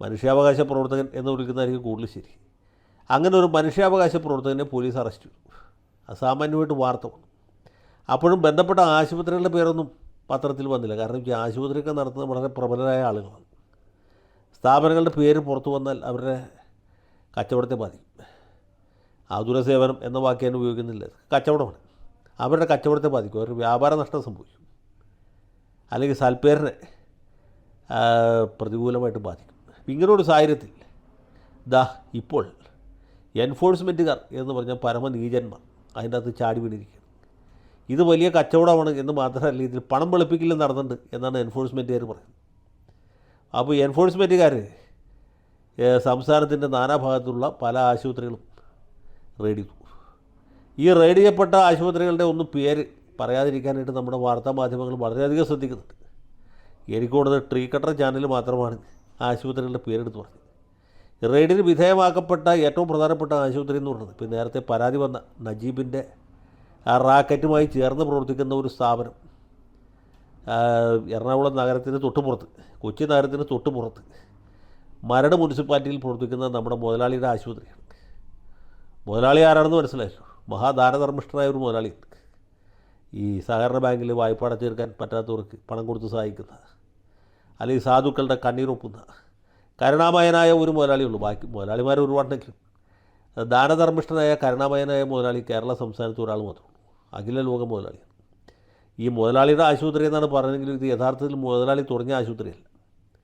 മനുഷ്യാവകാശ പ്രവർത്തകൻ എന്ന് വിളിക്കുന്നതായിരിക്കും കൂടുതൽ ശരി. അങ്ങനെ ഒരു മനുഷ്യാവകാശ പ്രവർത്തകനെ പോലീസ് അറസ്റ്റ് ചെയ്തു. അസാമാന്യമായിട്ട് വാർത്ത വന്നു. അപ്പോഴും ബന്ധപ്പെട്ട ആശുപത്രികളുടെ പേരൊന്നും പത്രത്തിൽ വന്നില്ല. കാരണം ഈ ആശുപത്രിയൊക്കെ നടത്തുന്നത് വളരെ പ്രബലരായ ആളുകളാണ്. സ്ഥാപനങ്ങളുടെ പേര് പുറത്തു വന്നാൽ അവരുടെ കച്ചവടത്തെ ബാധിക്കും. ആതുര സേവനം എന്ന വാക്യം ഉപയോഗിക്കുന്നില്ല, കച്ചവടമാണ്. അവരുടെ കച്ചവടത്തെ ബാധിക്കും, അവരുടെ വ്യാപാര നഷ്ടം സംഭവിക്കും, അല്ലെങ്കിൽ സൽപ്പേരിനെ പ്രതികൂലമായിട്ട് ബാധിക്കും. ഇങ്ങനൊരു സാഹചര്യത്തിൽ ഇപ്പോൾ എൻഫോഴ്സ്മെൻറ്റുകാർ എന്ന് പറഞ്ഞാൽ പരമനീചന്മാർ അതിൻ്റെ അകത്ത് ചാടി വീണിരിക്കുകയാണ്. ഇത് വലിയ കച്ചവടമാണ് എന്ന് മാത്രമല്ല, ഇതിൽ പണം വെളുപ്പിക്കലും നടന്നിട്ടുണ്ട് എന്നാണ് എൻഫോഴ്സ്മെൻറ്റുകാർ പറയുന്നത്. അപ്പോൾ എൻഫോഴ്സ്മെൻറ്റുകാർ സംസ്ഥാനത്തിൻ്റെ നാനാഭാഗത്തുള്ള പല ആശുപത്രികളും റെയ്ഡ് ചെയ്തു. ഈ റെയ്ഡ് ചെയ്യപ്പെട്ട ആശുപത്രികളുടെ ഒന്നും പേര് പറയാതിരിക്കാനായിട്ട് നമ്മുടെ വാർത്താ മാധ്യമങ്ങൾ വളരെയധികം ശ്രദ്ധിക്കുന്നുണ്ട്. എനിക്ക് തോന്നുന്നത് ട്രീ കട്ടർ ചാനൽ മാത്രമാണ് ആശുപത്രികളുടെ പേരെടുത്ത് പറഞ്ഞത്. റെയ്ഡിന് വിധേയമാക്കപ്പെട്ട ഏറ്റവും പ്രധാനപ്പെട്ട ആശുപത്രി എന്ന് പറയുന്നത് ഇപ്പോൾ നേരത്തെ പരാതി വന്ന നജീബിൻ്റെ ആ റാക്കറ്റുമായി ചേർന്ന് പ്രവർത്തിക്കുന്ന ഒരു സ്ഥാപനം എറണാകുളം നഗരത്തിന് തൊട്ടുപുറത്ത്, കൊച്ചി നഗരത്തിന് തൊട്ടുപുറത്ത് മരട് മുനിസിപ്പാലിറ്റിയിൽ പ്രവർത്തിക്കുന്ന നമ്മുടെ മുതലാളിയുടെ ആശുപത്രിയാണ്. മുതലാളി ആരാണെന്ന് മനസ്സിലായല്ലോ. മഹാദാനധർമ്മിഷ്ഠനായ ഒരു മുതലാളിയുണ്ട്. ഈ സഹകരണ ബാങ്കിൽ വായ്പ അടച്ചെടുക്കാൻ പറ്റാത്തവർക്ക് പണം കൊടുത്ത് സഹായിക്കുന്ന, അല്ലെങ്കിൽ സാധുക്കളുടെ കണ്ണീരൊപ്പുന്ന കരുണാമയനായ ഒരു മുതലാളിയുള്ളൂ. ബാക്കി മുതലാളിമാർ ഒരുപാടുണ്ടെങ്കിലും ദാനധർമ്മിഷ്ഠനായ കരുണാമയനായ മുതലാളി കേരള സംസ്ഥാനത്ത് ഒരാൾ മാത്രമേ ഉള്ളൂ. അഖില ലോക മുതലാളിയാണ്. ഈ മുതലാളിയുടെ ആശുപത്രി എന്നാണ് പറഞ്ഞതെങ്കിലും ഇത് യഥാർത്ഥത്തിൽ മുതലാളി തുടങ്ങിയ ആശുപത്രിയല്ല.